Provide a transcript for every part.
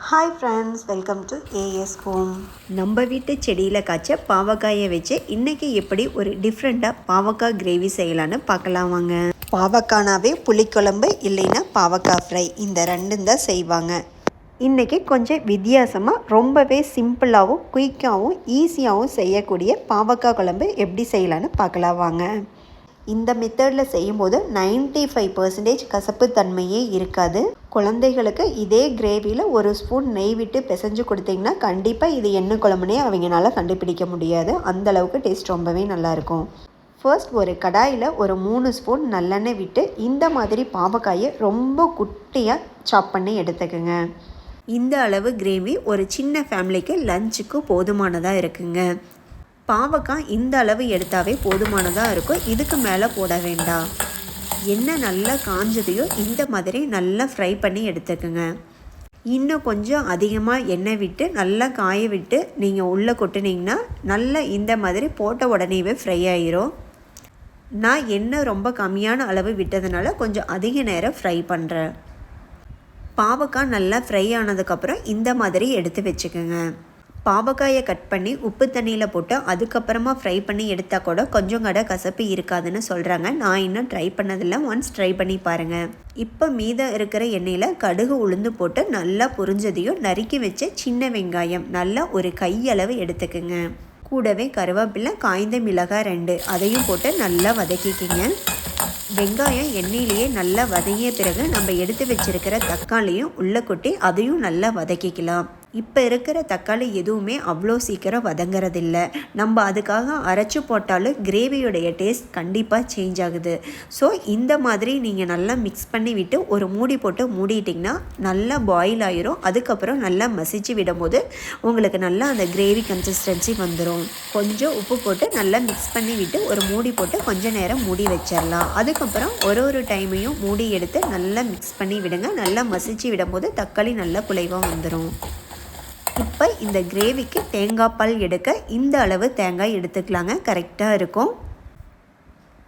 Hi friends, welcome to as home. நம்ம வீட்டு செடியில் காய்ச்ச பாவக்காயை வச்சு இன்றைக்கி எப்படி ஒரு டிஃப்ரெண்ட்டாக பாவக்காய் கிரேவி செய்யலான்னு பார்க்கலாம் வாங்க. பாவக்கானாவே புளிக்குழம்பு இல்லைன்னா பாவக்காய் ஃப்ரை, இந்த ரெண்டும் தான் செய்வாங்க. இன்றைக்கி கொஞ்சம் வித்தியாசமாக ரொம்பவே சிம்பிளாகவும் குயிக்காகவும் ஈஸியாகவும் செய்யக்கூடிய பாவக்காய் குழம்பு எப்படி செய்யலான்னு பார்க்கலாம் வாங்க. இந்த மெத்தடில் செய்யும்போது 95% கசப்பு தன்மையே இருக்காது. குழந்தைகளுக்கு இதே கிரேவியில் ஒரு ஸ்பூன் நெய் விட்டு பிசைஞ்சு கொடுத்தீங்கன்னா கண்டிப்பாக இது என்ன குழம்புனே அவங்களால கண்டுபிடிக்க முடியாது. அந்தளவுக்கு டேஸ்ட் ரொம்பவே நல்லாயிருக்கும். ஃபர்ஸ்ட் ஒரு கடாயில் ஒரு 3 ஸ்பூன் நல்லெண்ணெய் விட்டு இந்த மாதிரி பாவக்காயை ரொம்ப குட்டியாக சாப் பண்ணி எடுத்துக்கோங்க. இந்த அளவு கிரேவி ஒரு சின்ன ஃபேமிலிக்கு லஞ்சுக்கு போதுமானதாக இருக்குங்க. பாவக்காய் இந்த அளவு எடுத்தாவே போதுமானதாக இருக்கும். இதுக்கு மேலே போட வேண்டாம். எண்ணெய் நல்லா காஞ்சதையும் இந்த மாதிரி நல்லா ஃப்ரை பண்ணி எடுத்துக்கோங்க. இன்னும் கொஞ்சம் அதிகமாக எண்ணெய் விட்டு நல்லா காய விட்டு நீங்கள் உள்ளே கொட்டினீங்கன்னா நல்லா இந்த மாதிரி போட்ட உடனேவே ஃப்ரை ஆகிரும். நான் எண்ணெய் ரொம்ப கம்மியான அளவு விட்டதுனால கொஞ்சம் அதிக நேரம் ஃப்ரை பண்ணுறேன். பாவக்காய் நல்லா ஃப்ரை ஆனதுக்கப்புறம் இந்த மாதிரி எடுத்து வச்சுக்கோங்க. பாவக்காயை கட் பண்ணி உப்பு தண்ணியில் போட்டு அதுக்கப்புறமா ஃப்ரை பண்ணி எடுத்தால் கூட கொஞ்சம் கடை கசப்பு இருக்காதுன்னு சொல்கிறாங்க. நான் இன்னும் ட்ரை பண்ணதில்லை. ஒன்ஸ் ட்ரை பண்ணி பாருங்கள். இப்போ மீதம் இருக்கிற எண்ணெயில் கடுகு உளுந்து போட்டு நல்லா பொரிஞ்சதையும் நறுக்கி வச்ச சின்ன வெங்காயம் நல்லா ஒரு கையளவு எடுத்துக்குங்க. கூடவே கருவேப்பிலை, காய்ந்த மிளகாய் 2 அதையும் போட்டு நல்லா வதக்கிக்கிங்க. வெங்காயம் எண்ணெயிலேயே நல்லா வதங்கிய பிறகு நம்ம எடுத்து வச்சிருக்கிற தக்காளியும் உள்ளே கொட்டி அதையும் நல்லா வதக்கிக்கலாம். இப்போ இருக்கிற தக்காளி எதுவுமே அவ்வளோ சீக்கிரம் வதங்கிறதில்ல. நம்ம அதுக்காக அரைச்சி போட்டாலும் கிரேவியோடைய டேஸ்ட் கண்டிப்பாக சேஞ்ச் ஆகுது. ஸோ இந்த மாதிரி நீங்கள் நல்லா மிக்ஸ் பண்ணி விட்டு ஒரு மூடி போட்டு மூடிட்டிங்கன்னா நல்லா பாயில் ஆயிரும். அதுக்கப்புறம் நல்லா மசிச்சு விடும்போது உங்களுக்கு நல்லா அந்த கிரேவி கன்சிஸ்டன்சி வந்துடும். கொஞ்சம் உப்பு போட்டு நல்லா மிக்ஸ் பண்ணி விட்டு ஒரு மூடி போட்டு கொஞ்சம் நேரம் மூடி வச்சிடலாம். அதுக்கப்புறம் ஒரு டைமையும் மூடி எடுத்து நல்லா மிக்ஸ் பண்ணி விடுங்க. நல்லா மசிச்சு விடும்போது தக்காளி நல்லா குலைவாக வந்துடும். இப்போ இந்த கிரேவிக்கு தேங்காய் பால் எடுக்க இந்த அளவு தேங்காய் எடுத்துக்கலாங்க. கரெக்டாக இருக்கும்.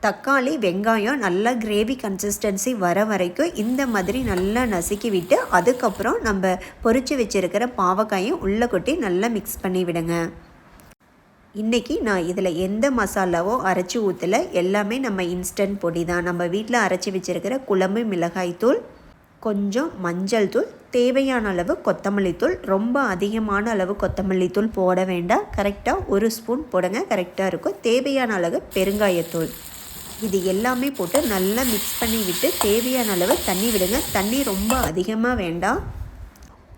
தக்காளி வெங்காயம் நல்லா கிரேவி கன்சிஸ்டன்சி வர வரைக்கும் இந்த மாதிரி நல்லா நசுக்கி விட்டு அதுக்கப்புறம் நம்ம பொரிச்சு வச்சுருக்கிற பாவக்காயும் உள்ளே கொட்டி நல்லா மிக்ஸ் பண்ணி விடுங்க. இன்றைக்கி நான் இதில் எந்த மசாலாவோ அரைச்சி ஊற்றலை. எல்லாமே நம்ம இன்ஸ்டன்ட் பொடி தான். நம்ம வீட்டில் அரைச்சி வச்சுருக்கிற குழம்பு மிளகாய் தூள், கொஞ்சம் மஞ்சள் தூள், தேவையான அளவு கொத்தமல்லி தூள். ரொம்ப அதிகமான அளவு கொத்தமல்லி தூள் போட வேண்டாம். கரெக்டாக 1 ஸ்பூன் போடுங்க, கரெக்டாக இருக்கும். தேவையான அளவு பெருங்காயத்தூள். இது எல்லாமே போட்டு நல்லா மிக்ஸ் பண்ணி விட்டு தேவையான அளவு தண்ணி விடுங்க. தண்ணி ரொம்ப அதிகமாக வேண்டாம்.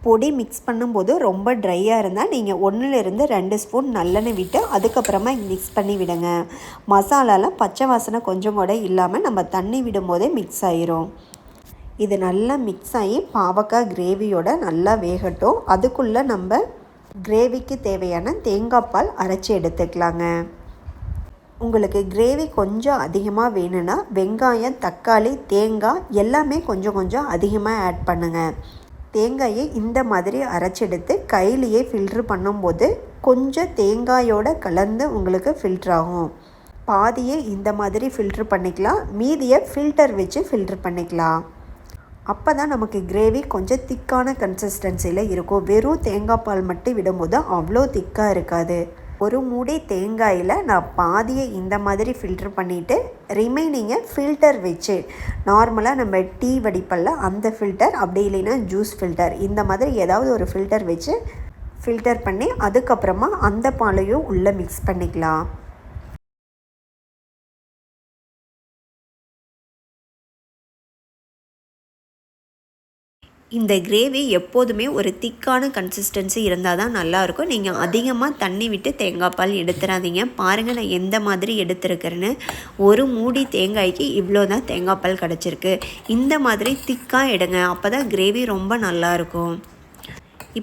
பொடி மிக்ஸ் பண்ணும்போது ரொம்ப ட்ரையாக இருந்தால் நீங்கள் 1-2 ஸ்பூன் நல்லெண்ணெய் விட்டு அதுக்கப்புறமா மிக்ஸ் பண்ணி விடுங்க. மசாலாலாம் பச்சை வாசனை கொஞ்சம் கூட இல்லாமல் நம்ம தண்ணி விடும்போதே மிக்ஸ் ஆகிரும். இது நல்லா மிக்ஸ் ஆகி பாவக்காய் கிரேவியோட நல்லா வேகட்டும். அதுக்குள்ளே நம்ம கிரேவிக்கு தேவையான தேங்காய் பால் அரைச்சி எடுத்துக்கலாங்க. உங்களுக்கு கிரேவி கொஞ்சம் அதிகமாக வேணும்னா வெங்காயம், தக்காளி, தேங்காய் எல்லாமே கொஞ்சம் அதிகமாக ஆட் பண்ணுங்கள். தேங்காயை இந்த மாதிரி அரைச்செடுத்து கையிலையே ஃபில்ட்ரு பண்ணும்போது கொஞ்சம் தேங்காயோட கலந்து உங்களுக்கு ஃபில்ட்ரு ஆகும். பாதியை இந்த மாதிரி ஃபில்ட்ரு பண்ணிக்கலாம், மீதியை ஃபில்டர் வச்சு ஃபில்ட்ரு பண்ணிக்கலாம். அப்போ தான் நமக்கு கிரேவி கொஞ்சம் திக்கான கன்சிஸ்டன்சியில் இருக்கும். வெறும் தேங்காய் பால் மட்டும் விடும்போது அவ்வளோ திக்காக இருக்காது. ஒரு மூடி தேங்காயில் நான் பாதியை இந்த மாதிரி ஃபில்டர் பண்ணிவிட்டு ரிமைனிங்கை ஃபில்டர் வச்சு நார்மலாக நம்ம டீ வடிப்பல்ல அந்த ஃபில்டர், அப்படி இல்லைன்னா ஜூஸ் ஃபில்டர், இந்த மாதிரி ஏதாவது ஒரு ஃபில்டர் வச்சு ஃபில்டர் பண்ணி அதுக்கப்புறமா அந்த பாலையும் உள்ளே மிக்ஸ் பண்ணிக்கலாம். இந்த கிரேவி எப்போதுமே ஒரு திக்கான கன்சிஸ்டன்சி இருந்தால் தான் நல்லாயிருக்கும். நீங்கள் அதிகமாக தண்ணி விட்டு தேங்காய் பால் எடுத்துடாதீங்க. பாருங்கள் நான் எந்த மாதிரி எடுத்துருக்கிறேன்னு. ஒரு மூடி தேங்காய்க்கு இவ்வளோ தான் தேங்காய் பால் கிடச்சிருக்கு. இந்த மாதிரி திக்காக எடுங்க, அப்போ தான் கிரேவி ரொம்ப நல்லாயிருக்கும்.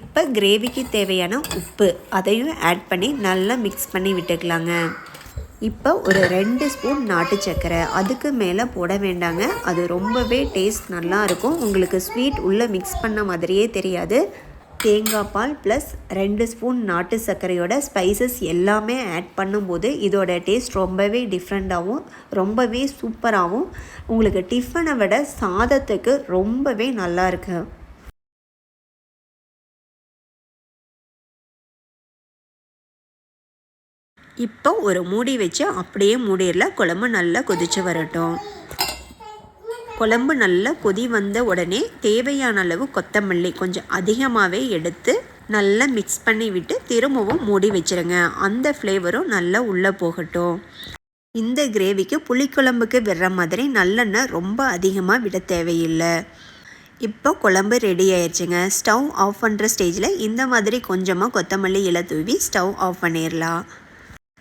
இப்போ கிரேவிக்கு தேவையான உப்பு அதையும் ஆட் பண்ணி நல்லா மிக்ஸ் பண்ணி விட்டுக்கலாங்க. இப்போ ஒரு 2 ஸ்பூன் நாட்டு சர்க்கரை, அதுக்கு மேலே போட வேண்டாங்க. அது ரொம்பவே டேஸ்ட் நல்லாயிருக்கும். உங்களுக்கு ஸ்வீட் உள்ளே மிக்ஸ் பண்ண மாதிரியே தெரியாது. தேங்காய் பால் ப்ளஸ் 2 ஸ்பூன் நாட்டு சர்க்கரையோட ஸ்பைசஸ் எல்லாமே ஆட் பண்ணும்போது இதோட டேஸ்ட் ரொம்பவே டிஃப்ரெண்ட்டாகவும் ரொம்பவே சூப்பராகவும் உங்களுக்கு டிஃபனை விட சாதத்துக்கு ரொம்பவே நல்லாயிருக்கு. இப்போ ஒரு மூடி வச்சு அப்படியே மூடிடலாம். குழம்பு நல்லா கொதிச்சு வரட்டும். குழம்பு நல்லா கொதி வந்த உடனே தேவையான அளவு கொத்தமல்லி கொஞ்சம் அதிகமாகவே எடுத்து நல்லா மிக்ஸ் பண்ணி விட்டு திரும்பவும் மூடி வச்சுருங்க. அந்த ஃப்ளேவரும் நல்லா உள்ளே போகட்டும். இந்த கிரேவிக்கு புளிக்குழம்புக்கு விடுற மாதிரி நல்லெண்ணெய் ரொம்ப அதிகமாக விட தேவையில்லை. இப்போ குழம்பு ரெடி ஆயிடுச்சுங்க. ஸ்டவ் ஆஃப் பண்ணுற ஸ்டேஜில் இந்த மாதிரி கொஞ்சமாக கொத்தமல்லி இலை தூவி ஸ்டவ் ஆஃப் பண்ணிடலாம்.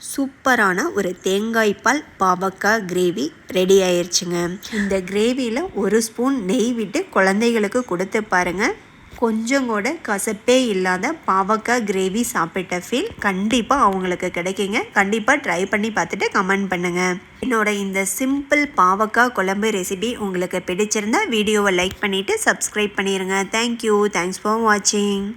சூப்பரான ஒரு தேங்காய்பால் பாவக்காய் கிரேவி ரெடி ஆயிடுச்சுங்க. இந்த கிரேவியில் ஒரு ஸ்பூன் நெய் விட்டு குழந்தைகளுக்கு கொடுத்து பாருங்கள். கொஞ்சம் கூட கசப்பே இல்லாத பாவக்காய் கிரேவி சாப்பிட்ட ஃபீல் கண்டிப்பாக அவங்களுக்கு கிடைக்குங்க. கண்டிப்பாக ட்ரை பண்ணி பார்த்துட்டு கமெண்ட் பண்ணுங்கள். என்னோட இந்த சிம்பிள் பாவக்காய் குழம்பு ரெசிபி உங்களுக்கு பிடிச்சிருந்தா வீடியோவை லைக் பண்ணிவிட்டு சப்ஸ்கிரைப் பண்ணிடுங்க. தேங்க்யூ. தேங்க்ஸ் ஃபார் வாட்சிங்.